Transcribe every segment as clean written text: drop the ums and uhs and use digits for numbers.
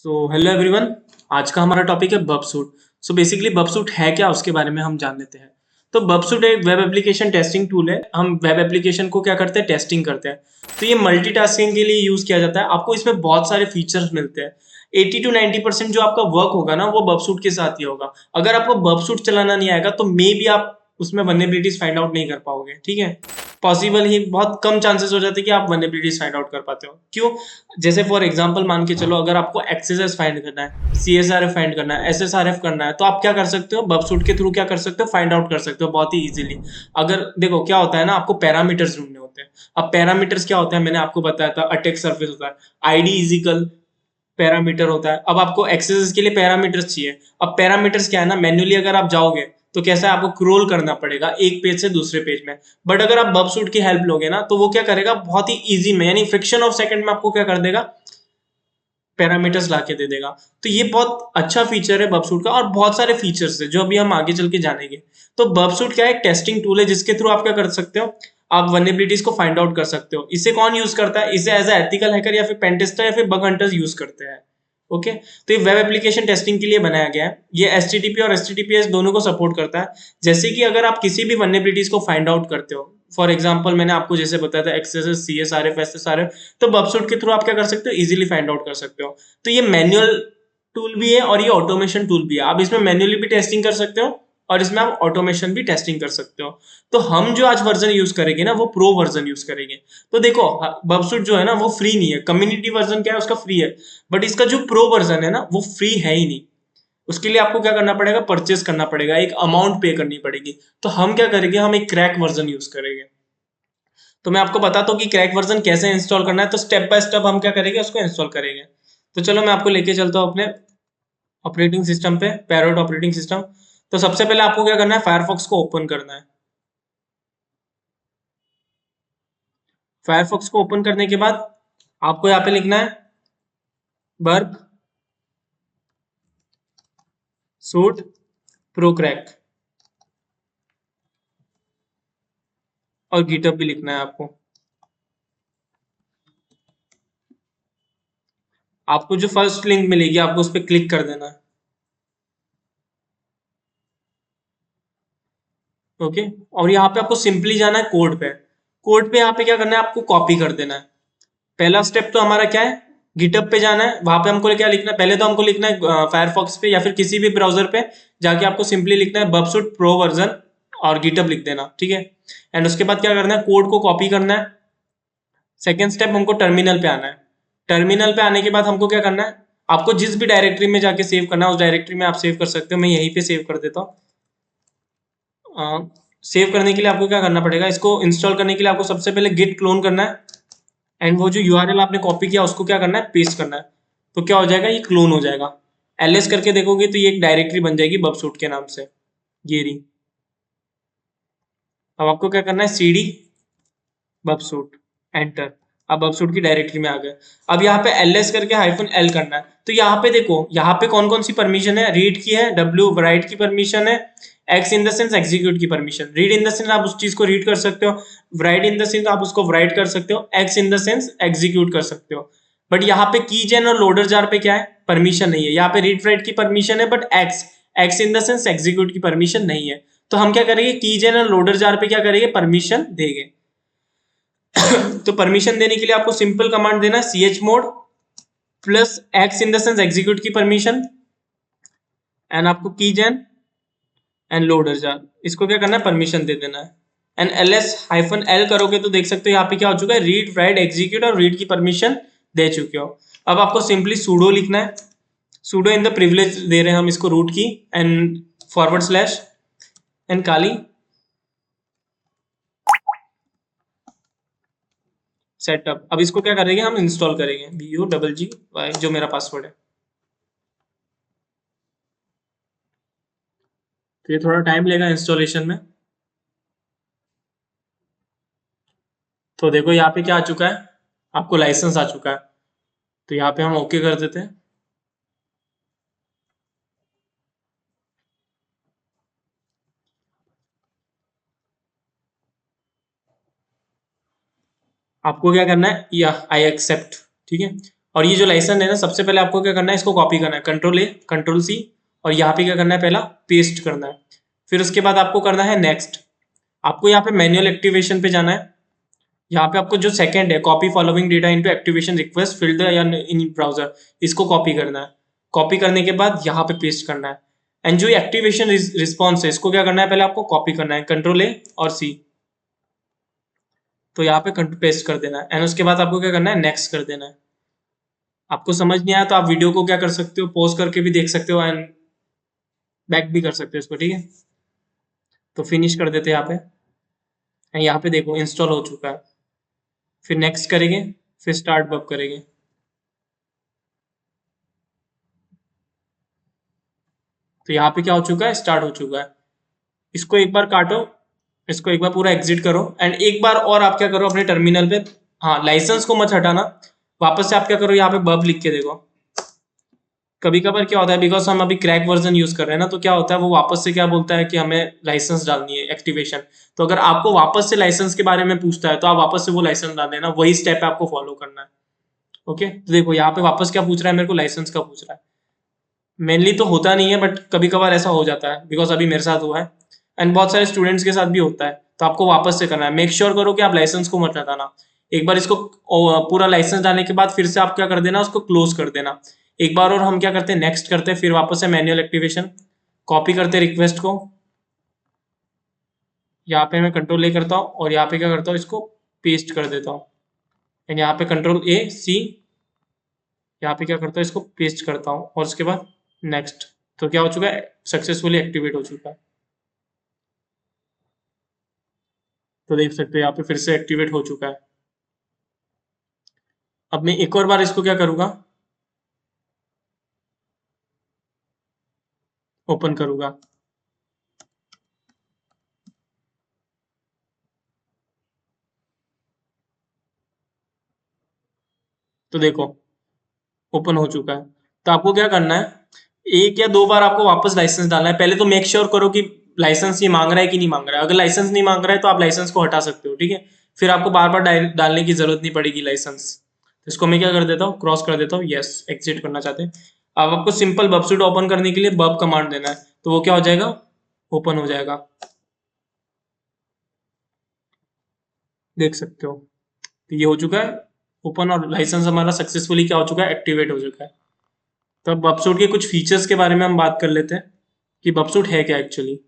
So hello everyone. आज का हमारा टॉपिक है बबसूट। सो बेसिकली बबसूट है क्या, उसके बारे में हम जान लेते हैं। तो बबसूट एक वेब एप्लीकेशन टेस्टिंग टूल है। हम वेब एप्लीकेशन को क्या करते हैं, टेस्टिंग करते हैं। तो ये मल्टीटास्किंग के लिए यूज किया जाता है। आपको इसमें बहुत सारे फीचर्स मिलते हैं। 80 to 90% जो आपका वर्क होगा ना, वो बबसूट के साथ ही होगा। अगर आपको बबसूट चलाना नहीं आएगा तो मे बी आप उसमें वल्नरेबिलिटीज फाइंड आउट नहीं कर पाओगे। ठीक है, पॉसिबल ही बहुत कम चांसेस हो जाते हैं कि आप वल्नरेबिलिटीज फाइंड आउट कर पाते हो। क्यों? जैसे फॉर एग्जांपल मान के चलो, अगर आपको एक्सेस फाइंड करना है, सीएसआरएफ फाइंड करना है, एसएसआरएफ करना है, तो आप क्या कर सकते हो, बबसूट के थ्रू क्या कर सकते हो, फाइंड आउट कर सकते हो बहुत ही इजीली। अगर देखो क्या होता है ना, आपको पैरामीटर्स ढूंढने होते हैं। अब पैरामीटर्स क्या होता है, मैंने आपको बताया था, अटैक सरफेस होता है, आईडी इजिकल पैरामीटर होता है। अब आपको एक्सेस के लिए पैरामीटर्स चाहिए। अब पैरामीटर्स क्या है ना, मैन्युअली अगर आप जाओगे तो कैसा है, आपको क्रोल करना पड़ेगा एक पेज से दूसरे पेज में। बट अगर आप बबसूट की हेल्प लोगे ना, तो वो क्या करेगा, बहुत ही इजी में, यानी फ्रिक्शन ऑफ सेकंड में आपको क्या कर देगा, पैरामीटर्स ला के दे देगा। तो ये बहुत अच्छा फीचर है बबसूट का, और बहुत सारे फीचर्स है जो अभी हम आगे चल के जानेंगे। तो बबसूट क्या है, एक टेस्टिंग टूल है जिसके थ्रू आप क्या कर सकते हो, आप वल्नरेबिलिटीज को फाइंड आउट कर सकते हो। इसे कौन यूज करता है, इसे एज ए एथिकल हैकर या फिर पेंटेस्टर या फिर बग हंटर्स यूज करते हैं। ओके, तो ये वेब एप्लीकेशन टेस्टिंग के लिए बनाया गया है। ये एचटीटीपी और एचटीटीपीएस दोनों को सपोर्ट करता है। जैसे कि अगर आप किसी भी वल्नरेबिलिटीज को फाइंड आउट करते हो, फॉर एग्जांपल मैंने आपको जैसे बताया था, एक्सेस, सीएसआरएफ, एसएसआरएफ, तो बबसूट के थ्रू आप क्या कर सकते हो, इजीली फाइंड आउट कर सकते हो। तो ये मैनुअल टूल भी है और ये ऑटोमेशन टूल भी है। आप इसमें मैन्युअली भी टेस्टिंग कर सकते हो और इसमें आप ऑटोमेशन भी टेस्टिंग कर सकते हो। तो हम जो आज वर्जन यूज करेंगे ना, वो प्रो वर्जन यूज करेंगे। तो देखो, बबसूट जो है ना, वो फ्री नहीं है। कम्युनिटी वर्जन क्या है, उसका फ्री है। बट इसका जो प्रो वर्जन है ना, वो फ्री है ही नहीं। उसके लिए आपको क्या करना पड़ेगा, परचेस करना पड़ेगा, एक अमाउंट पे करनी पड़ेगी। तो हम क्या करेंगे, हम एक क्रैक वर्जन यूज करेंगे। तो मैं आपको बताता हूँ कि क्रैक वर्जन कैसे इंस्टॉल करना है। तो स्टेप बाय स्टेप हम क्या करेंगे, उसको इंस्टॉल करेंगे। तो चलो मैं आपको लेके चलता हूँ अपने ऑपरेटिंग सिस्टम पे, पैरोट ऑपरेटिंग सिस्टम। तो सबसे पहले आपको क्या करना है, फायरफॉक्स को ओपन करना है। फायरफॉक्स को ओपन करने के बाद आपको यहाँ पे लिखना है बर्ग सूट प्रो क्रैक, और गिटअप भी लिखना है आपको। आपको जो फर्स्ट लिंक मिलेगी, आपको उस पर क्लिक कर देना है। ओके, और यहाँ पे आपको सिंपली जाना है कोड पे। कोड पे यहाँ पे क्या करना है, आपको कॉपी कर देना है। पहला स्टेप तो हमारा क्या है, गिटअप पे जाना है। वहां पे हमको क्या लिखना है, पहले तो हमको लिखना है फायरफॉक्स पे या फिर किसी भी ब्राउजर पे जाके आपको सिंपली लिखना है बबसूट प्रो वर्जन और गिटअप लिख देना। ठीक है, एंड उसके बाद क्या करना है, कोड को कॉपी करना है। सेकेंड स्टेप, हमको टर्मिनल पे आना है। टर्मिनल पे आने के बाद हमको क्या करना है, आपको जिस भी डायरेक्टरी में जाके सेव करना है, उस डायरेक्टरी में आप सेव कर सकते हो। मैं यहीं पे सेव कर देता हूँ। सेव करने के लिए आपको क्या करना पड़ेगा, इसको इंस्टॉल करने के लिए आपको सबसे पहले गिट क्लोन करना है। एंड वो जो यूआरएल आपने कॉपी किया, उसको क्या करना है, पेस्ट करना है। तो क्या हो जाएगा, ये क्लोन हो जाएगा। एलएस करके देखोगे तो ये एक डायरेक्टरी बन जाएगी बबसूट के नाम से, ये रही। अब आपको क्या करना है, सीडी बबसूट, एंटर। अब बबसूट की डायरेक्टरी में आ गए। अब यहाँ पे एलएस करके -L करना है। तो यहाँ पे देखो, यहाँ पे कौन कौन सी परमिशन है, रीड की है, डब्ल्यू राइट की परमिशन है, X in the sense execute की permission. Read in the sense आप उस चीज को रीड कर सकते हो, राइट इन द सेंस आप उसको राइट कर सकते हो, x in the sense execute कर सकते हो। बट यहाँ पे कीजेन और लोडर जार पे क्या है, परमिशन नहीं है। यहाँ पे रीड राइट की परमिशन है, but x x in the sense execute की परमिशन नहीं है। तो हम क्या करेंगे, कीजेन और लोडर जार पे क्या करेंगे, परमिशन देंगे। तो परमिशन देने के लिए आपको सिंपल कमांड देना है, ch mode plus x in the sense execute की परमिशन, एंड आपको कीजन एंड लोडर जार, इसको क्या करना है, परमिशन दे देना है। एंड -L करोगे तो देख सकते हो यहाँ पे क्या हो चुका है, रीड राइट एग्जीक्यूट, और रीड की परमिशन दे चुके हो। अब आपको सिंपली सूडो लिखना है। सूडो इन द प्रिविलेज दे रहे हैं हम इसको, रूट की, एंड // एंड काली सेटअप। अब इसको क्या करेंगे, हम इंस्टॉल करेंगे, BUGGY जो मेरा पासवर्ड है। तो ये थोड़ा टाइम लेगा इंस्टॉलेशन में। तो देखो यहाँ पे क्या आ चुका है, आपको लाइसेंस आ चुका है। तो यहाँ पे हम ओके कर देते हैं। आपको क्या करना है, या आई एक्सेप्ट। ठीक है, और ये जो लाइसेंस है ना, सबसे पहले आपको क्या करना है, इसको कॉपी करना है, कंट्रोल A कंट्रोल C, और यहाँ पे क्या करना है, पहला पेस्ट करना है। फिर उसके बाद आपको करना है नेक्स्ट। आपको यहाँ पे मैनुअल एक्टिवेशन पे जाना है। यहाँ पे आपको जो सेकंड है, copy following data into activation request field या इन ब्राउजर, इसको कॉपी करना है। कॉपी करने के बाद यहाँ पे पेस्ट करना है। एंड जो एक्टिवेशन रिस्पॉन्स है, इसको क्या करना है, पहले आपको कॉपी करना है, कंट्रोल A और C, तो यहाँ पे पेस्ट कर देना है। एंड उसके बाद आपको क्या करना है, नेक्स्ट कर देना है। आपको समझ नहीं आया तो आप वीडियो को क्या कर सकते हो, पॉज करके भी देख सकते हो एंड बैक भी कर सकते हो इसको, ठीक है। तो फिनिश कर देते हैं यहाँ पे। एंड यहाँ पे देखो इंस्टॉल हो चुका है। फिर नेक्स्ट करेंगे, फिर स्टार्ट बब करेंगे। तो यहाँ पे क्या हो चुका है, स्टार्ट हो चुका है। इसको एक बार काटो, इसको एक बार पूरा एग्जिट करो, एंड एक बार और आप क्या करो अपने टर्मिनल पे, हाँ लाइसेंस को मत हटाना, वापस से आप क्या करो, यहाँ पे बब लिख के देखो। कभी कभार क्या होता है, बिकॉज हम अभी क्रैक वर्जन यूज कर रहे हैं ना, तो क्या होता है वो वापस से क्या बोलता है कि हमें लाइसेंस डालनी है, एक्टिवेशन। तो अगर आपको वापस से लाइसेंस के बारे में पूछता है तो आप वापस से वो लाइसेंस डाल देना, वही स्टेप आपको फॉलो करना है। ओके, तो देखो यहाँ पे वापस क्या पूछ रहा है, मेरे को लाइसेंस का पूछ रहा है। मेनली तो होता नहीं है, बट कभी कभार ऐसा हो जाता है, बिकॉज अभी मेरे साथ हुआ है एंड बहुत सारे स्टूडेंट्स के साथ भी होता है। तो आपको वापस से करना है, मेक श्योर करो कि आप लाइसेंस को मत हटाना। एक बार इसको पूरा लाइसेंस डालने के बाद फिर से आप क्या कर देना, उसको क्लोज कर देना। एक बार और हम क्या करते हैं, नेक्स्ट करते हैं, फिर वापस से मैनुअल एक्टिवेशन, कॉपी करते हैं रिक्वेस्ट को, यहाँ पे मैं कंट्रोल A करता हूँ और यहाँ पे क्या करता हूँ, इसको पेस्ट कर देता हूँ। एंड यहाँ पे कंट्रोल A C, यहाँ पे क्या करता हूँ, इसको पेस्ट करता हूँ और उसके बाद नेक्स्ट। तो क्या हो चुका है, सक्सेसफुली एक्टिवेट हो चुका है। तो देख सकते हो यहाँ पे फिर से एक्टिवेट हो चुका है। अब मैं एक और बार इसको क्या करूँगा, ओपन करूँगा। तो देखो ओपन हो चुका है। तो आपको क्या करना है, एक या दो बार आपको वापस लाइसेंस डालना है। पहले तो मेक श्योर करो कि लाइसेंस ये मांग रहा है कि नहीं मांग रहा है। अगर लाइसेंस नहीं मांग रहा है तो आप लाइसेंस को हटा सकते हो, ठीक है। फिर आपको बार बार डालने की जरूरत नहीं पड़ेगी लाइसेंस। तो इसको मैं क्या कर देता हूँ, क्रॉस कर देता हूँ, यस एग्जिट करना चाहते हैं। अब आपको सिंपल बबसूट ओपन करने के लिए बब कमांड देना है, तो वो क्या हो जाएगा, ओपन हो जाएगा। देख सकते हो, तो ये हो चुका है ओपन, और लाइसेंस हमारा सक्सेसफुली क्या हो चुका है, एक्टिवेट हो चुका है। तो अब बबसूट के कुछ फीचर्स के बारे में हम बात कर लेते हैं कि बबसूट है क्या एक्चुअली।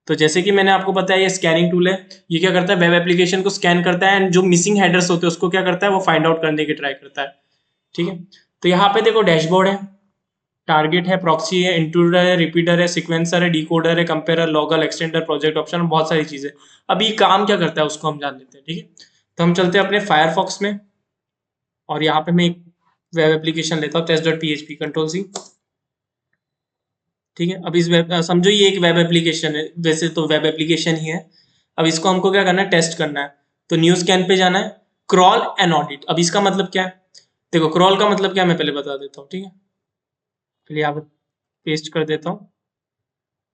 तो जैसे कि मैंने आपको बताया, ये स्कैनिंग टूल है। ये क्या करता है, वेब एप्लीकेशन को स्कैन करता है एंड जो मिसिंग हेडर्स होते हैं उसको क्या करता है, वो फाइंड आउट करने की ट्राई करता है, ठीक है। तो यहाँ पे देखो डैशबोर्ड है, टारगेट है, प्रॉक्सी है, इंट्रूडर है, रिपीटर है, सीक्वेंसर है, डिकोडर है, कंपेयर, लॉगल, एक्सटेंडर, प्रोजेक्ट ऑप्शन, बहुत सारी चीजें। अब ये काम क्या करता है उसको हम जान लेते हैं, ठीक है। तो हम चलते हैं अपने फायरफॉक्स में, और यहाँ पे मैं एक वेब एप्लीकेशन लेता हूँ, test.php, कंट्रोल C, ठीक है। अब इस वेब समझो ये एक वेब एप्लीकेशन है, वैसे तो वेब एप्लीकेशन ही है। अब इसको हमको क्या करना है, टेस्ट करना है। तो न्यू स्कैन पे जाना है, क्रॉल एंड ऑडिट। अब इसका मतलब क्या है, देखो क्रॉल का मतलब क्या है मैं पहले बता देता हूँ, ठीक है। चलिए यहाँ पे पेस्ट कर देता हूँ,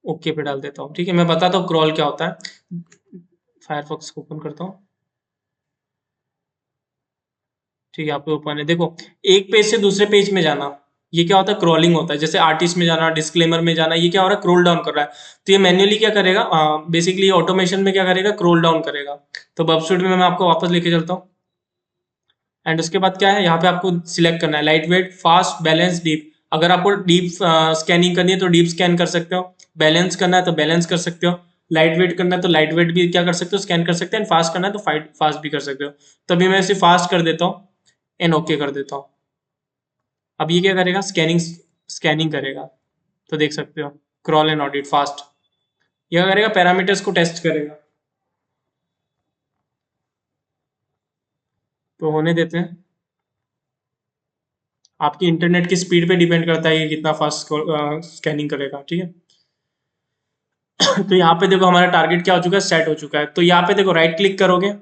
ओके पे डाल देता हूँ, ठीक है। मैं बताता हूँ क्रॉल क्या होता है। फायरफॉक्स को ओपन करता हूँ, ठीक है। यहाँ पे ओपन है, देखो एक पेज से दूसरे पेज में जाना, ये क्या होता है, क्रॉलिंग होता है। जैसे आर्टिस्ट में जाना, डिस्क्लेमर में जाना, ये क्या हो रहा है, क्रोल डाउन कर रहा है। तो ये मैन्युअली क्या करेगा, बेसिकली ऑटोमेशन में क्या करेगा, क्रोल डाउन करेगा। तो बबसूट में मैं आपको वापस लेके चलता हूँ। एंड उसके बाद क्या है, यहाँ पे आपको सिलेक्ट करना है light weight, fast, balance, deep. अगर आपको डीप स्कैनिंग करनी है तो डीप स्कैन कर सकते हो, बैलेंस करना है तो बैलेंस कर सकते हो, लाइट वेट करना है तो लाइट वेट भी क्या कर सकते हो, स्कैन कर सकते हैं। फास्ट करना है तो फास्ट भी कर सकते हो। तभी मैं इसे फास्ट कर देता हूँ एंड ओके कर देता हूँ। अब ये क्या करेगा, स्कैनिंग स्कैनिंग करेगा। तो देख सकते हो क्रॉल एंड ऑडिट फास्ट। ये क्या करेगा, पैरामीटर्स को टेस्ट करेगा। तो होने देते हैं, आपकी इंटरनेट की स्पीड पे डिपेंड करता है कि कितना फास्ट स्कैनिंग करेगा, ठीक है। तो यहाँ पे देखो हमारा टारगेट क्या हो चुका है, सेट हो चुका है। तो यहाँ पे देखो राइट क्लिक करोगे,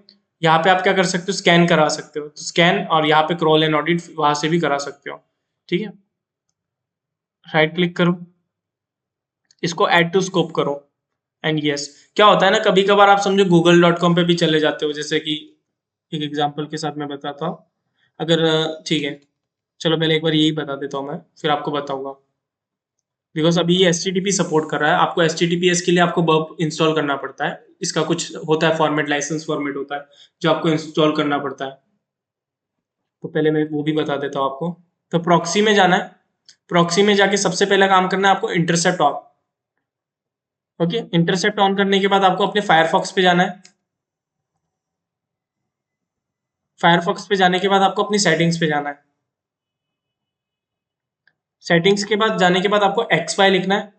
यहाँ पे आप क्या कर सकते हो, स्कैन करा सकते हो। तो स्कैन, और यहाँ पे क्रॉल एंड ऑडिट वहां से भी करा सकते हो, ठीक है। राइट क्लिक करो, इसको ऐड टू स्कोप करो एंड यस। क्या होता है ना, कभी कभार आप समझो google.com पे भी चले जाते हो, जैसे कि एक एग्जांपल के साथ मैं बताता हूँ। अगर ठीक है, चलो पहले एक बार यही बता देता हूँ मैं, फिर आपको बताऊंगा। बिकॉज अभी ये HTTP सपोर्ट कर रहा है, आपको HTTPS के लिए आपको बर्ब इंस्टॉल करना पड़ता है। इसका कुछ होता है फॉर्मेट, लाइसेंस फॉर्मेट होता है जो आपको इंस्टॉल करना पड़ता है। तो पहले मैं वो भी बता देता हूँ आपको। तो प्रॉक्सी में जाना है। प्रॉक्सी में जाके सबसे पहला काम करना है आपको intercept on. Okay, intercept on करने के बाद आपको अपने फायरफॉक्स पे जाना है। फायरफॉक्स पे जाने के बाद आपको अपनी सेटिंग्स पे जाना है। सेटिंग्स के बाद जाने के बाद आपको XY लिखना है।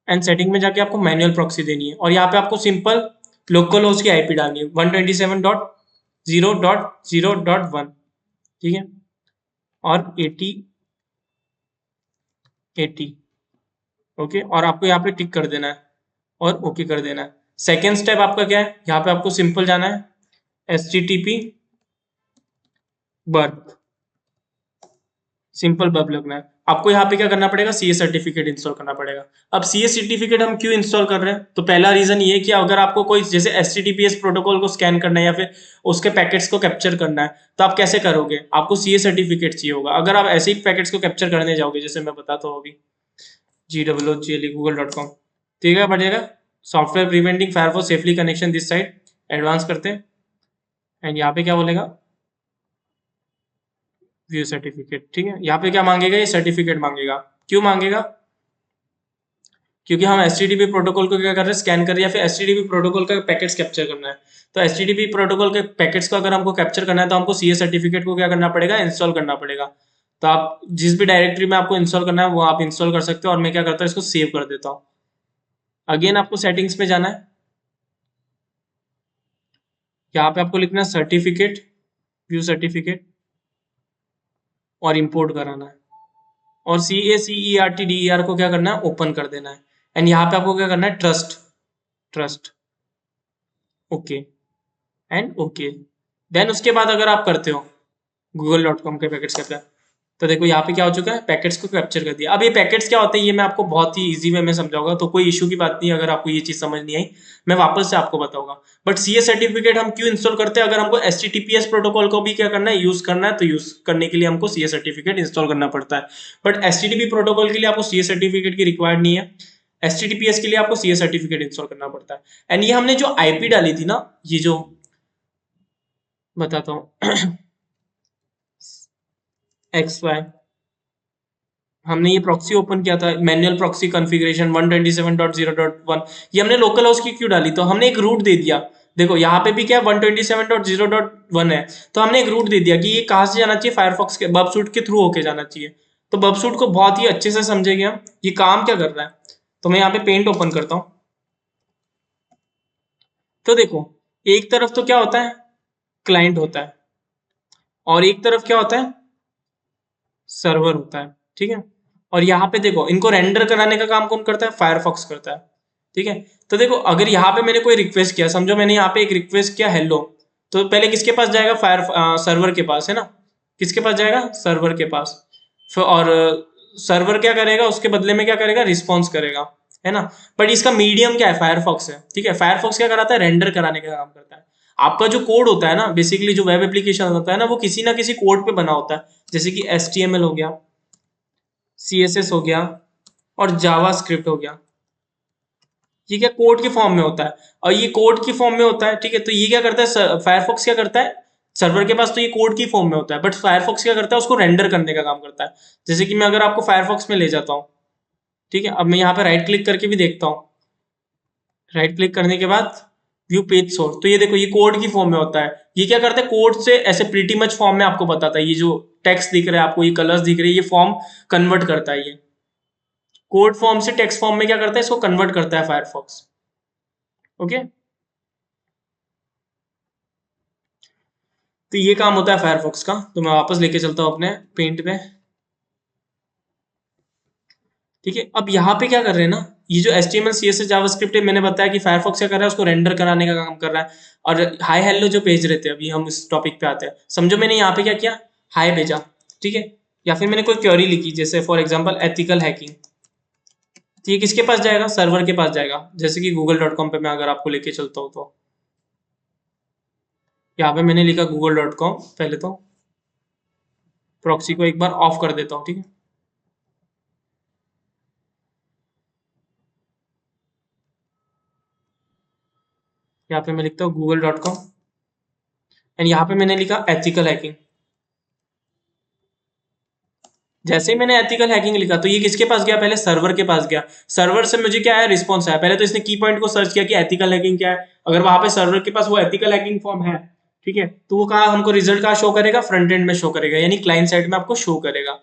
एंड सेटिंग में जाके आपको मैनुअल प्रॉक्सी देनी है, और यहाँ पे आपको सिंपल लोकल होस्ट की आईपी डालनी है 127.0.0.1। ठीक है, और 80 ओके, और आपको यहाँ पे टिक कर देना है और ओके कर देना है। सेकेंड स्टेप आपका क्या है, यहाँ पे आपको सिंपल जाना है HTTP बर्ब, सिंपल बर्ब लगना है। आपको यहाँ पे क्या करना पड़ेगा, सीए सर्टिफिकेट इंस्टॉल करना पड़ेगा। अब सीए सर्टिफिकेट हम क्यों इंस्टॉल कर रहे हैं, तो पहला रीजन ये है कि अगर आपको कोई जैसे HTTPS प्रोटोकॉल को स्कैन करना है या फिर उसके पैकेट्स को कैप्चर करना है, तो आप कैसे करोगे, आपको सीए सर्टिफिकेट चाहिए होगा। अगर आप ऐसे ही पैकेट्स को कैप्चर करने जाओगे, जैसे मैं बताता हूँ अभी, GWGLE google.com, ठीक है, बढ़िएगा software preventing Firefox safely connection this site, advance करते हैं। एंड यहाँ पे क्या बोलेगा, व्यू सर्टिफिकेट। ठीक है, यहाँ पे क्या मांगेगा, ये सर्टिफिकेट मांगेगा। क्यों मांगेगा, क्योंकि हम HTTP प्रोटोकॉल को क्या कर रहे हैं, स्कैन कर रहे हैं, या फिर HTTP प्रोटोकॉल का पैकेट्स कैप्चर करना है। तो HTTP प्रोटोकॉल के पैकेट्स को अगर हमको कैप्चर करना है, तो हमको सीए सर्टिफिकेट को क्या करना पड़ेगा, इंस्टॉल करना पड़ेगा। तो आप जिस भी डायरेक्टरी में आपको इंस्टॉल करना है वो आप इंस्टॉल कर सकते हो, और मैं क्या करता हूँ, इसको सेव कर देता हूँ। अगेन आपको सेटिंग्स में जाना है, यहाँ पे आपको लिखना है सर्टिफिकेट, व्यू सर्टिफिकेट, और इंपोर्ट कराना है। और CACERTDER को क्या करना है, ओपन कर देना है। एंड यहाँ पे आपको क्या करना है, trust, trust, okay and okay. Then उसके बाद अगर आप करते हो google.com के पैकेट्स कैप्चर, तो देखो यहाँ पे क्या हो चुका है, पैकेट्स को कैप्चर कर दिया। अब ये पैकेट्स क्या होते हैं, ये मैं आपको बहुत ही इजी वे में समझाऊंगा, तो कोई इशू की बात नहीं। अगर आपको ये चीज समझ नहीं आई, मैं वापस से आपको बताऊंगा। बट सीए सर्टिफिकेट हम क्यों इंस्टॉल करते हैं, अगर हमको HTTPS प्रोटोकॉल को भी क्या करना है, यूज करना है, तो यूज करने के लिए हमको सीए सर्टिफिकेट इंस्टॉल करना पड़ता है। बट HTTP प्रोटोकॉल के लिए आपको सीए सर्टिफिकेट की रिक्वायर्ड नहीं है। HTTPS के लिए आपको सीए सर्टिफिकेट इंस्टॉल करना पड़ता है। एंड ये हमने जो आईपी डाली थी ना, ये जो बताता हूँ XY, हमने ये प्रॉक्सी ओपन किया था, मैनुअल प्रॉक्सी कॉन्फ़िगरेशन 127.0.1। ये हमने लोकल हाउस की क्यों डाली, तो हमने एक रूट दे दिया। देखो यहाँ पे भी क्या 127.0.1 है, तो हमने एक रूट दे दिया कि ये कहाँ से जाना चाहिए, फायरफॉक्स के बबसूट के थ्रू होके जाना चाहिए। तो बबसूट को बहुत ही अच्छे से समझेंगे हम, ये काम क्या कर रहा है। तो मैं यहाँ पे पेंट ओपन करता हूँ। तो देखो, एक तरफ तो क्या होता है, क्लाइंट होता है, और एक तरफ क्या होता है, सर्वर होता है। ठीक है, और यहाँ पे देखो, इनको रेंडर कराने का काम कौन करता है, फायरफॉक्स करता है। ठीक है, तो देखो अगर यहाँ पे मैंने कोई रिक्वेस्ट किया, समझो मैंने यहाँ पे एक रिक्वेस्ट किया हेलो, तो पहले किसके पास जाएगा, सर्वर के पास है ना, किसके पास जाएगा, सर्वर के पास। और सर्वर क्या करेगा, उसके बदले में क्या करेगा, रिस्पॉन्स करेगा, है ना। बट इसका मीडियम क्या है, फायरफॉक्स है। ठीक है, फायरफॉक्स क्या कराता है, रेंडर कराने का काम करता है। आपका जो कोड होता है ना, बेसिकली जो वेब एप्लीकेशन होता है ना, वो किसी ना किसी कोड पे बना होता है। जैसे कि HTML हो गया, CSS हो गया, और जावा स्क्रिप्ट हो गया। ये क्या कोड के फॉर्म में होता है, और ये कोड की फॉर्म में होता है। ठीक है, तो ये क्या करता है, फायरफॉक्स क्या करता है, सर्वर के पास तो ये कोड की फॉर्म में होता है, बट फायरफॉक्स क्या करता है, उसको रेंडर करने का काम करता है। जैसे कि मैं अगर आपको फायरफॉक्स में ले जाता हूँ, ठीक है, अब मैं यहाँ पे राइट क्लिक करके भी देखता हूँ। राइट क्लिक करने के बाद व्यू पेज सोर्स, तो ये देखो ये कोड की फॉर्म में होता है। ये क्या करता है, कोड से ऐसे प्रीटी मच फॉर्म में आपको बताता है। ये जो टेक्स्ट दिख रहा है आपको, ये कलर्स दिख रहे हैं, ये फॉर्म कन्वर्ट करता है। ये कोड फॉर्म से टेक्स्ट फॉर्म में क्या करता है, इसको कन्वर्ट करता है फायरफॉक्स। ओके, तो ये काम होता है फायरफॉक्स का। तो मैं वापस लेके चलता हूँ अपने पेंट पे। ठीक है, अब यहाँ पे क्या कर रहे हैं ना, ये जो HTML CSS जावास्क्रिप्ट है, मैंने बताया कि फायरफॉक्स क्या कर रहा है, उसको रेंडर कराने का काम कर रहा है। और हाई हेलो जो भेज रहे थे, अभी हम इस टॉपिक पे आते हैं। समझो मैंने यहाँ पे क्या किया, हाई भेजा। ठीक है, या फिर मैंने कोई क्वेरी लिखी, जैसे फॉर एग्जाम्पल एथिकल हैकिंग, तो ये किसके पास जाएगा, सर्वर के पास जाएगा। जैसे कि google.com पे मैं अगर आपको लेके चलता हूँ, तो यहाँ पे मैंने लिखा google.com पहले तो, प्रॉक्सी को एक बार ऑफ कर देता हूँ, ठीक है। यहाँ पे मैं लिखता हूँ google.com एंड यहाँ पे मैंने लिखा एथिकल हैकिंग। जैसे ही मैंने एथिकल हैकिंग लिखा तो ये किसके पास गया, पहले सर्वर के पास गया। सर्वर से मुझे क्या आया, रिस्पॉन्स आया। पहले तो इसने की पॉइंट को सर्च किया कि एथिकल हैकिंग क्या है, अगर वहां पे सर्वर के पास वो एथिकल हैकिंग फॉर्म है, ठीक है, तो वो कहा हमको रिजल्ट कहाँ शो करेगा, फ्रंट एंड में शो करेगा, यानी क्लाइंट साइड में आपको शो करेगा।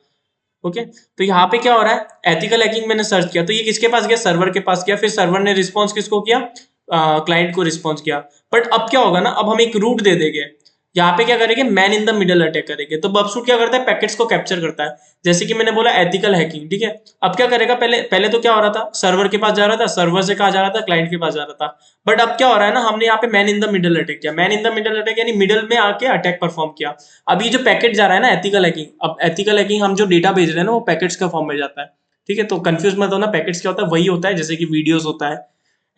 ओके, तो यहाँ पे क्या हो रहा है, एथिकल हैकिंग मैंने सर्च किया तो ये किसके पास गया, सर्वर के पास गया। फिर सर्वर ने रिस्पॉन्स किसको किया, क्लाइंट को रिस्पॉन्स किया। बट अब क्या होगा ना, अब हम एक रूट दे देंगे, यहाँ पे क्या करेंगे, man in the middle attack करेंगे। तो बबसूट क्या करता है, पैकेट्स को कैप्चर करता है, जैसे कि मैंने बोला एथिकल हैकिंग, ठीक है। अब क्या करेगा, पहले पहले तो क्या हो रहा था, सर्वर के पास जा रहा था, सर्वर से कहा जा रहा था, क्लाइंट के पास जा रहा था। बट अब क्या हो रहा है ना, हमने यहाँ पे man in the middle attack किया। Man in the middle attack यानी मिडल में आके अटैक परफॉर्म किया। अब ये जो पैकेट जा रहा है ना एथिकल हैकिंग, अब एथिकल हैकिंग हम जो डेटा भेज रहे हैं ना वो पैकेट्स का फॉर्म में जाता है, ठीक है। तो कंफ्यूज मत होना, पैकेट्स क्या होता है, वही होता है जैसे कि वीडियोस होता है,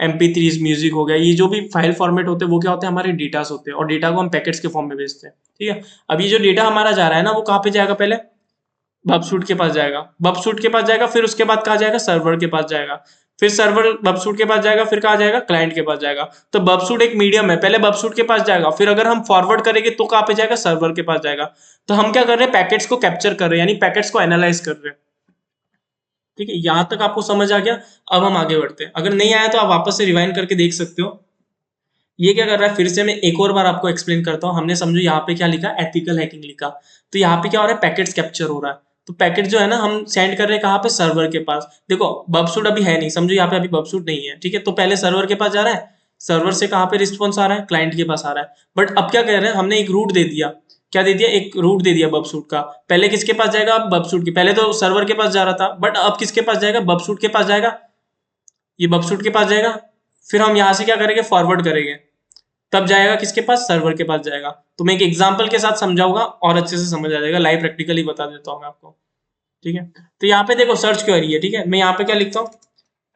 MP3 म्यूजिक हो गया, ये जो भी फाइल फॉर्मेट होते हैं वो क्या होते हैं, हमारे डेटास होते हैं, और डेटा को हम पैकेट्स के फॉर्म में भेजते हैं, ठीक है। अब ये जो डेटा हमारा जा रहा है ना वो कहाँ पे जाएगा, पहले बबसूट के पास जाएगा, बबसूट के पास जाएगा, फिर उसके बाद कहाँ जाएगा, सर्वर के पास जाएगा, फिर सर्वर बबसूट के पास जाएगा, फिर कहाँ जाएगा, क्लाइंट के पास जाएगा। तो बबसूट एक मीडियम है, पहले बबसूट के पास जाएगा, फिर अगर हम फॉरवर्ड करेंगे तो कहाँ पे जाएगा, सर्वर के पास जाएगा। तो हम क्या कर रहे हैं, पैकेट्स को कैप्चर कर रहे हैं, यानी पैकेट्स को एनालाइज कर रहे हैं, ठीक है। यहां तक आपको समझ आ गया। अब हम आगे बढ़ते हैं, अगर नहीं आया तो आप वापस से रिवाइंड करके देख सकते हो। ये क्या कर रहा है, फिर से मैं एक और बार आपको एक्सप्लेन करता हूँ। हमने समझो यहाँ पे क्या लिखा, एथिकल हैकिंग लिखा। तो यहाँ पे क्या हो रहा है, पैकेट्स कैप्चर हो रहा है। तो पैकेट जो है ना हम सेंड कर रहे हैं कहाँ पे, सर्वर के पास। देखो बबसूट अभी है नहीं, समझो यहाँ पे अभी बबसूट नहीं है, ठीक है। तो पहले सर्वर के पास जा रहा है, सर्वर से कहाँ पे रिस्पॉन्स आ रहा है, क्लाइंट के पास आ रहा है। बट अब क्या कह रहे हैं, हमने एक रूट दे दिया, क्या दे दिया, एक रूट दे दिया बबसूट का। पहले किसके पास जाएगा, अब बबसूट के, पहले तो सर्वर के पास जा रहा था, बट अब किसके पास जाएगा, बबसूट के पास जाएगा, ये बबसूट के पास जाएगा। फिर हम यहाँ से क्या करेंगे, फॉरवर्ड करेंगे, तब जाएगा किसके पास, सर्वर के पास जाएगा। तो मैं एक एग्जांपल के साथ समझाऊंगा और अच्छे से समझ आ जाएगा, लाइव प्रैक्टिकली बता देता हूँ मैं आपको, ठीक है। तो यहाँ पे देखो सर्च क्वेरी है, ठीक है। मैं यहाँ पे क्या लिखता हूँ,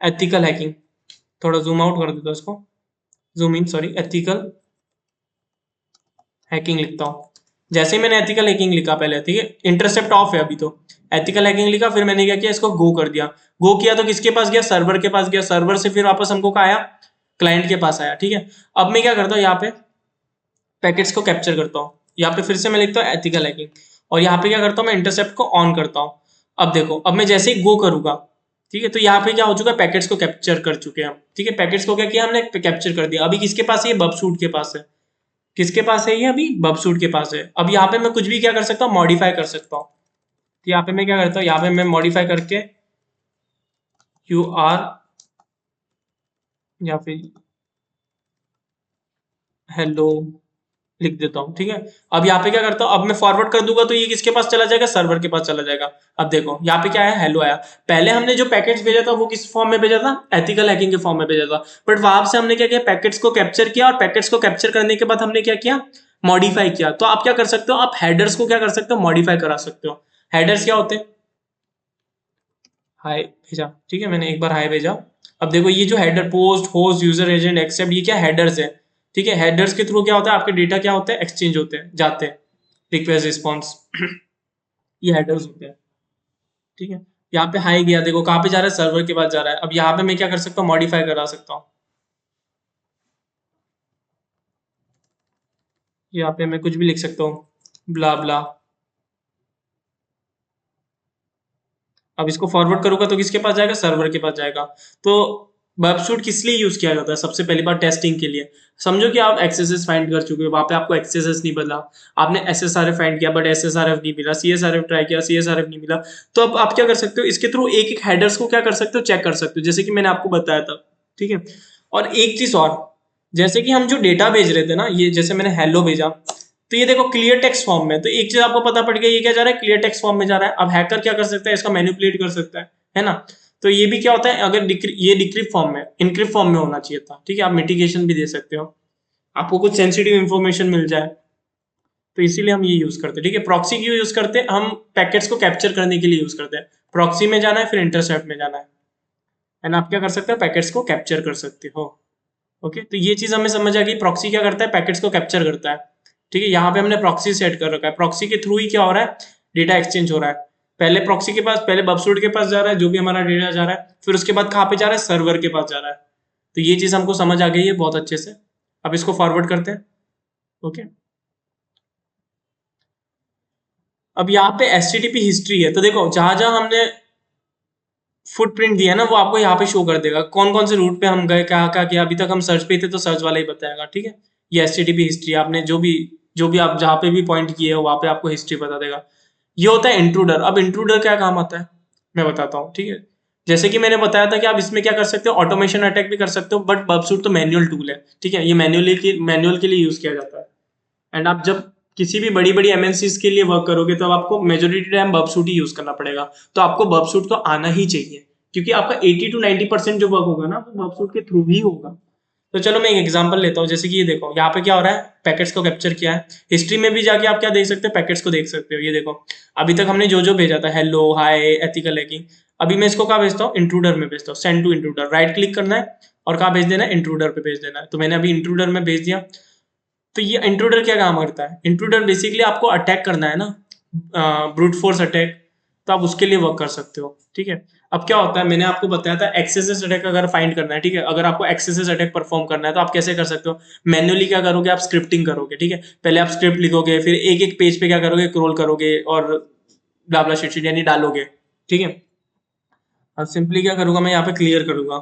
एथिकल हैकिंग, थोड़ा जूम आउट कर देता हूँ इसको, zoom in, sorry, ethical hacking लिखता हूँ। जैसे ही मैंने एथिकल हैकिंग लिखा पहले, ठीक है, इंटरसेप्ट ऑफ है अभी तो, एथिकल हैकिंग लिखा, फिर मैंने क्या किया, इसको गो कर दिया। गो किया तो किसके पास गया, सर्वर के पास गया, सर्वर से फिर वापस हमको कहा आया, क्लाइंट के पास आया, ठीक है। अब मैं क्या करता हूँ, यहाँ पे पैकेट्स को कैप्चर करता हूँ, यहाँ पे फिर से मैं लिखता हूँ एथिकल हैकिंग, और यहाँ पे क्या करता हूँ, मैं इंटरसेप्ट को ऑन करता हूँ। अब देखो, अब मैं जैसे ही गो करूंगा, ठीक है, तो यहाँ पे क्या हो चुका है, पैकेट्स को कैप्चर कर चुके हैं हम, ठीक है। पैकेट्स को क्या किया हमने, कैप्चर कर दिया। अभी किसके पास है, ये बबसूट के पास है। किसके पास है ये, अभी बबसूट के पास है। अब यहाँ पे मैं कुछ भी क्या कर सकता हूँ, मॉडिफाई कर सकता हूँ। तो यहाँ पे मैं क्या करता हूँ, यहाँ पे मैं मॉडिफाई करके QR या फिर हेलो लिख देता हूँ, ठीक है। अब यहाँ पे क्या करता हूँ, अब मैं फॉरवर्ड कर दूंगा तो ये किसके पास चला जाएगा, सर्वर के पास चला जाएगा। अब देखो यहाँ पे क्या है, हेलो आया। पहले हमने जो पैकेट्स भेजा था वो किस फॉर्म में भेजा था, एथिकल हैकिंग के फॉर्म में भेजा था। बट वहां से हमने क्या किया, पैकेट्स को कैप्चर किया, और पैकेट्स को कैप्चर करने के बाद हमने क्या किया, मॉडिफाई किया। तो आप क्या कर सकते हो, आप हेडर्स को क्या कर सकते हो, मॉडिफाई करा सकते हो। हेडर्स क्या होते हैं, हाय भेजा, ठीक है, मैंने एक बार हाय भेजा। अब देखो ये जो header, post, host, user agent, accept, ये क्या हेडर्स है, ठीक है। हेडर्स के थ्रू क्या होता है, आपके डेटा क्या होते हैं, एक्सचेंज होते हैं, जाते हैं, रिक्वेस्ट रिस्पॉन्स ये हेडर्स होते हैं, ठीक है। यहाँ पे हाई गया, देखो कहाँ पे जा रहा है, सर्वर के पास जा रहा है। अब यहाँ पे मैं क्या कर सकता हूँ, मॉडिफाई करा सकता हूँ। यहाँ पे मैं कुछ भी लिख सकता हूँ, ब्ला ब्ला। अब इसको फॉरवर्ड करूंगा तो किसके पास जाएगा, सर्वर के पास जाएगा। तो वेबसूट किस लिए यूज किया जाता है, सबसे पहली बार टेस्टिंग के लिए। समझो कि आप एक्सेसेस फाइंड कर चुके हो, वहां पे आपको एक्सेसेस नहीं बदला, आपने SSRF फाइंड किया बट SSRF नहीं मिला, CSRF ट्राई किया, CSRF नहीं मिला। तो अब आप क्या कर सकते हो, इसके थ्रू एक एक हेडर्स को क्या कर सकते हो, चेक कर सकते हो, जैसे कि मैंने आपको बताया था, ठीक है। और एक चीज और, जैसे कि हम जो डेटा भेज रहे थे ना, ये जैसे मैंने हेलो भेजा, तो ये देखो क्लियर टेक्स्ट फॉर्म में। तो एक चीज आपको पता पड़ गया, ये क्या जा रहा है, क्लियर टेक्स्ट फॉर्म में जा रहा है। अब हैकर क्या कर सकता है, इसका मैनिपुलेट कर सकता है ना। तो ये भी क्या होता है, अगर ये डिक्रिप्ट फॉर्म में, इनक्रिप्ट फॉर्म में होना चाहिए था, ठीक है। आप मिटिगेशन भी दे सकते हो, आपको कुछ सेंसिटिव इंफॉर्मेशन मिल जाए, तो इसीलिए हम ये यूज करते हैं, ठीक है। प्रॉक्सी क्यों यूज करते हैं, हम पैकेट्स को कैप्चर करने के लिए यूज करते हैं। प्रॉक्सी में जाना है, फिर इंटरसेप्ट में जाना है, एंड आप क्या कर सकते हो, पैकेट्स को कैप्चर कर सकते हो। ओके, तो ये चीज हमें समझ आ गई, प्रॉक्सी क्या करता है, पैकेट्स को कैप्चर करता है, ठीक है। यहाँ पे हमने प्रॉक्सी सेट कर रखा है, प्रॉक्सी के थ्रू ही क्या हो रहा है, डेटा एक्सचेंज हो रहा है। पहले प्रॉक्सी के पास, पहले बबसूट के पास जा रहा है जो भी हमारा डेटा जा रहा है, फिर उसके बाद कहाँ पे जा रहा है, सर्वर के पास जा रहा है। तो ये चीज हमको समझ आ गई है बहुत अच्छे से। अब इसको फॉरवर्ड करते हैं। ओके, अब यहाँ पे एचटीटीपी हिस्ट्री है, तो देखो जहां जहां हमने फुटप्रिंट दिया ना वो आपको यहाँ पे शो कर देगा, कौन कौन से रूट पे हम गए, क्या क्या किया। अभी तक हम सर्च पे थे तो सर्च वाला ही बताएगा, ठीक है। ये एचटीटीपी हिस्ट्री, आपने जो भी आप जहाँ पे भी पॉइंट किए हो वहाँ पे आपको हिस्ट्री बता देगा। ये होता है इंट्रूडर। अब इंट्रूडर क्या काम आता है मैं बताता हूँ, ठीक है। जैसे कि मैंने बताया था कि आप इसमें क्या कर सकते हो, ऑटोमेशन अटैक भी कर सकते हो, बट बबसूट तो मैनुअल टूल है, ठीक है। ये मैनुअल के लिए यूज किया जाता है। एंड आप जब किसी भी बड़ी बड़ी एमएनसीज के लिए वर्क करोगे तो आपको मेजोरिटी टाइम बबसूट ही यूज करना पड़ेगा। तो आपको बबसूट तो आना ही चाहिए, क्योंकि आपका 80 to 90% जो वर्क होगा ना वो बबसूट के थ्रू ही होगा। तो चलो मैं एक एग्जांपल लेता हूँ। जैसे कि ये देखो यहाँ पे क्या हो रहा है, पैकेट्स को कैप्चर किया है। हिस्ट्री में भी जाके आप क्या देख सकते हो, पैकेट्स को देख सकते हो। ये देखो अभी तक हमने जो जो भेजा था, हेलो, हाय, एथिकल हैकिंग, अभी मैं इसको कहाँ भेजता हूँ, इंट्रूडर में भेजता हूँ। Send to intruder, right click करना है और कहाँ भेज देना है, इंट्रूडर पे भेज देना है। तो मैंने अभी इंट्रूडर में भेज दिया। तो ये इंट्रूडर क्या काम करता है, इंट्रूडर बेसिकली आपको अटैक करना है ना, ब्रूट फोर्स अटैक, तो आप उसके लिए वर्क कर सकते हो, ठीक है। अब क्या होता है, मैंने आपको बताया था एक्सेस अटैक अगर फाइंड करना है, ठीक है। अगर आपको एक्सेस अटैक परफॉर्म करना है तो आप कैसे कर सकते हो, मैन्युअली क्या करोगे, आप स्क्रिप्टिंग करोगे, ठीक है। पहले आप स्क्रिप्ट लिखोगे, फिर एक एक पेज पे क्या करोगे, क्रोल करोगे और ब्ला शीट यानी डालोगे, ठीक है। अब सिंपली क्या करूंगा, मैं यहाँ पे क्लियर करूंगा,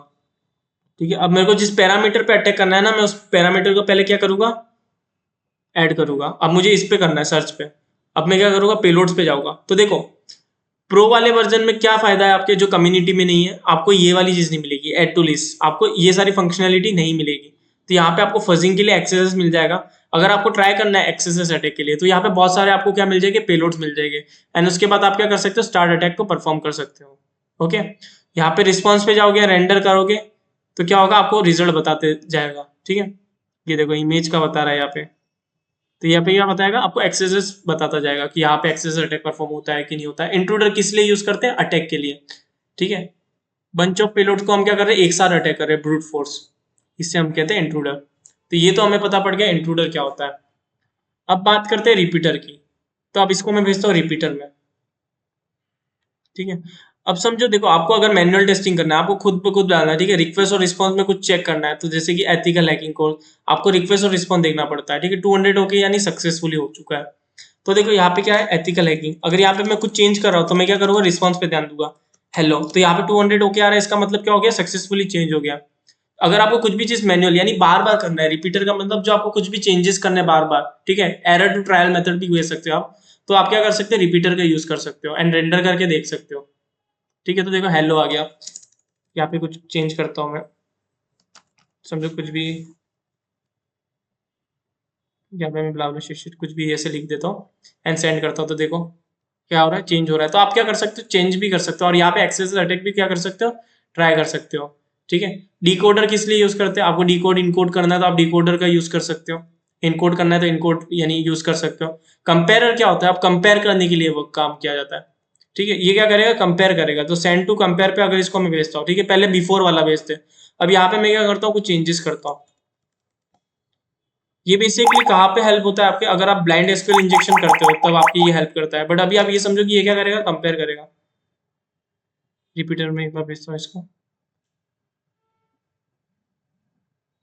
ठीक है। अब मेरे को जिस पैरामीटर पे अटैक करना है ना, मैं उस पैरामीटर को पहले क्या करूंगा, ऐड करूंगा। अब मुझे इस पे करना है, सर्च पे। अब मैं क्या करूंगा, पेलोड्स पे जाऊंगा। तो देखो प्रो वाले वर्जन में क्या फायदा है आपके, जो कम्युनिटी में नहीं है, आपको ये वाली चीज नहीं मिलेगी, ऐड टू लिस्ट, आपको ये सारी फंक्शनैलिटी नहीं मिलेगी। तो यहाँ पे आपको फजिंग के लिए एक्सेस मिल जाएगा। अगर आपको ट्राई करना है एक्सेस अटैक के लिए तो यहाँ पे बहुत सारे आपको क्या मिल जाएंगे, पेलोड्स मिल जाएंगे। एंड उसके बाद आप क्या कर सकते हो, स्टार्ट अटैक को परफॉर्म कर सकते हो। ओके, यहाँ पे रिस्पॉन्स पे जाओगे, रेंडर करोगे तो क्या होगा, आपको रिजल्ट बताते जाएगा, ठीक है। ये देखो इमेज का बता रहा है यहाँ पे। तो यहाँ पे क्या बताएगा, आपको एक्सेसेस बताता जाएगा कि यहाँ पे एक्सेस अटैक परफॉर्म होता है कि नहीं होता है। इंट्रूडर किस लिए यूज करते हैं, अटैक के लिए, ठीक है। बंच ऑफ पेलोड को हम क्या कर रहे हैं, एक साथ अटैक कर रहे हैं, ब्रूट फोर्स, इससे हम कहते हैं इंट्रूडर। तो ये तो हमें पता पड़ गया इंट्रूडर क्या होता है। अब बात करते हैं रिपीटर की। तो अब इसको मैं भेजता हूँ रिपीटर में, ठीक है। अब समझो, देखो आपको अगर मैनुअल टेस्टिंग करना है, आपको खुद पे खुद डालना है, ठीक है। रिक्वेस्ट और रिस्पॉन्स में कुछ चेक करना है, तो जैसे कि एथिकल हैकिंग कोर्स, आपको रिक्वेस्ट और रिस्पॉन्स देखना पड़ता है, ठीक है। 200 ओके यानी सक्सेसफुली हो चुका है। तो देखो यहाँ पे क्या है, एथिकल हैकिंग। अगर यहाँ पे मैं कुछ चेंज कर रहा हूँ तो मैं क्या करूंगा, रिस्पॉन्स पे ध्यान दूंगा, हेलो। तो यहाँ पे 200 ओके आ रहा है, इसका मतलब क्या हो गया, सक्सेसफुली चेंज हो गया। अगर आपको कुछ भी चीज मैनुअल यानी बार बार करना है, रिपीटर का मतलब जो आपको कुछ भी चेंजेस करने बार बार, ठीक है, एरर टू ट्रायल मेथड भी भेज सकते हो आप। तो आप क्या कर सकते हो, रिपीटर का यूज कर सकते हो एंड रेंडर करके देख सकते हो, ठीक है। तो देखो हेलो आ गया। यहाँ पे कुछ चेंज करता हूँ मैं, समझो कुछ भी, यहाँ पे मैं ब्ला शिट कुछ भी ऐसे लिख देता हूँ एंड सेंड करता हूँ। तो देखो क्या हो रहा है, चेंज हो रहा है। तो आप क्या कर सकते हो, चेंज भी कर सकते हो और यहाँ पे एक्सेस अटैक भी क्या कर सकते हो, ट्राई कर सकते हो, ठीक है। डिकोडर किस लिए यूज करते हैं, आपको डिकोड इनकोड करना है तो आप डिकोडर का यूज कर सकते हो। इनकोड करना है तो इनकोड यानी यूज कर सकते हो। कंपेयर क्या होता है, आप कंपेयर करने के लिए वो काम किया जाता है, ठीक है। ये क्या करेगा, कंपेयर करेगा। तो सेंड टू कंपेयर पे अगर इसको मैं भेजता हूँ, ठीक है, पहले बिफोर वाला भेजते हैं। अब यहाँ पे मैं क्या करता हूँ, कुछ चेंजेस करता हूँ। ये बेसिकली कहाँ पे हेल्प होता है आपके, अगर आप ब्लाइंड एसक्यूएल इंजेक्शन करते हो तब आपकी ये हेल्प करता है। बट अभी आप ये समझो कि ये क्या करेगा, कंपेयर करेगा। रिपीटर में एक बार भेजता हूँ इसको,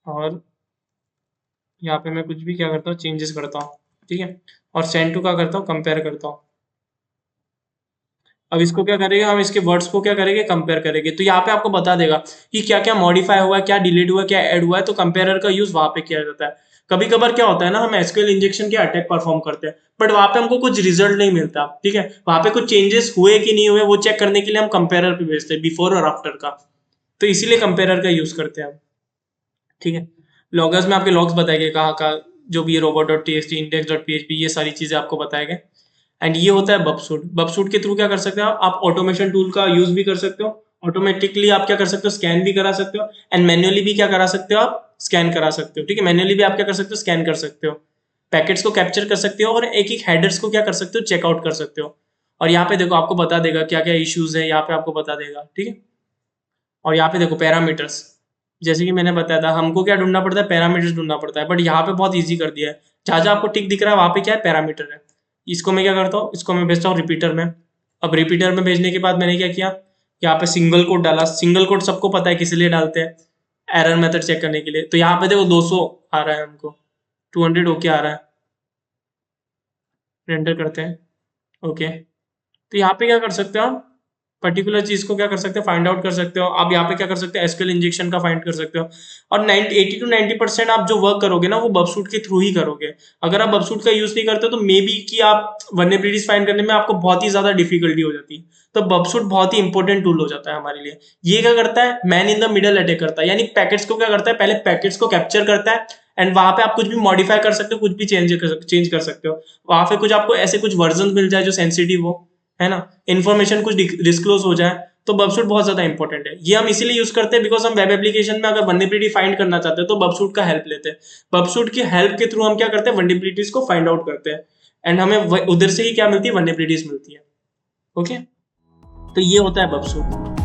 और यहाँ पे मैं कुछ भी क्या करता हूँ, चेंजेस करता हूँ, ठीक है। और सेंड टू का करता हूँ, कंपेयर करता हूँ। अब इसको क्या करेगा, हम इसके वर्ड्स को क्या करेंगे, कंपेयर करेंगे। तो यहाँ पे आपको बता देगा कि क्या क्या मॉडिफाई हुआ है, क्या डिलीट हुआ है, क्या ऐड हुआ है। तो कंपेयर का यूज वहां पे किया जाता है। कभी कभार क्या होता है ना, हम एसक्यूएल इंजेक्शन के अटैक परफॉर्म करते हैं बट वहां पे हमको कुछ रिजल्ट नहीं मिलता, ठीक है। वहां पे कुछ चेंजेस हुए कि नहीं हुए वो चेक करने के लिए हम कंपेयर पे भेजते हैं, बिफोर और आफ्टर का। तो इसीलिए कंपेयर का यूज करते हैं हम, ठीक है। लॉगर्स में आपके लॉग्स बताएंगे कहाँ का, जो भी robot dot T x T, index dot PHP, ये सारी चीजें आपको बताएंगे। एंड ये होता है बबसूट। बबसूट के थ्रू क्या कर सकते हो आप ऑटोमेशन टूल का यूज भी कर सकते हो। ऑटोमेटिकली आप क्या कर सकते हो, स्कैन भी करा सकते हो एंड मैन्युअली भी क्या करा सकते हो, आप स्कैन करा सकते हो, ठीक है। मैन्युअली भी आप क्या कर सकते हो, स्कैन कर सकते हो, पैकेट्स को कैप्चर कर सकते हो और एक एक हेडर्स को क्या कर सकते हो, चेकआउट कर सकते हो। और यहाँ पे देखो आपको बता देगा क्या क्या इश्यूज है, यहाँ पे आपको बता देगा, ठीक है। और यहाँ पे देखो पैरामीटर्स, जैसे कि मैंने बताया था हमको क्या ढूंढना पड़ता है, पैरामीटर्स ढूंढना पड़ता है। बट यहाँ पे बहुत ईजी कर दिया है, जहां जहां आपको टिक दिख रहा है वहां पे क्या है, पैरामीटर है। इसको मैं क्या करता हूँ, इसको मैं भेजता हूँ रिपीटर में। अब रिपीटर में भेजने के बाद मैंने क्या किया, यहाँ पे सिंगल कोट डाला। सिंगल कोट सबको पता है किस लिए डालते हैं, एरर मेथड चेक करने के लिए। तो यहाँ पे देखो 200 आ रहा है हमको, 200 ओके आ रहा है। रेंडर करते हैं, ओके। तो यहाँ पे क्या कर सकते हो आप, पर्टिकुलर चीज को क्या कर सकते हो, फाइंड आउट कर सकते हो। आप यहाँ पे क्या कर सकते हो, एसक्यूएल इंजेक्शन का फाइंड कर सकते हो। और 80 to 90% आप जो वर्क करोगे ना वो बबसूट के थ्रू ही करोगे। अगर आप बबसूट का यूज नहीं करते तो मे बी कि आप वल्नरेबिलिटीज फाइंड करने में आपको बहुत ही ज्यादा डिफिकल्टी हो जाती है। तो बबसूट बहुत ही इंपॉर्टेंट टूल हो जाता है हमारे लिए। ये क्या करता है, man in the middle attack करता है। यानी पैकेट्स को क्या करता है, पहले पैकेट्स को कैप्चर करता है एंड वहां पे आप कुछ भी मॉडिफाई कर सकते हो, कुछ भी चेंज कर सकते हो। वहां पे कुछ आपको ऐसे कुछ वर्जन मिल जाए जो सेंसिटिव हो, है ना, इन्फॉर्मेशन कुछ डिस्क्लोज हो जाए, तो बबसूट बहुत ज्यादा इंपॉर्टेंट है। ये हम इसीलिए यूज करते हैं बिकॉज हम वेब एप्लीकेशन में अगर वल्नरेबिलिटी फाइंड करना चाहते हैं तो बबसूट का हेल्प लेते हैं। बबसूट की हेल्प के थ्रू हम क्या करते हैं, वल्नरेबिलिटीज को फाइंड आउट करते हैं एंड हमें उधर से ही क्या मिलती है, वल्नरेबिलिटीज मिलती है। ओके, तो ये होता है बबसूट।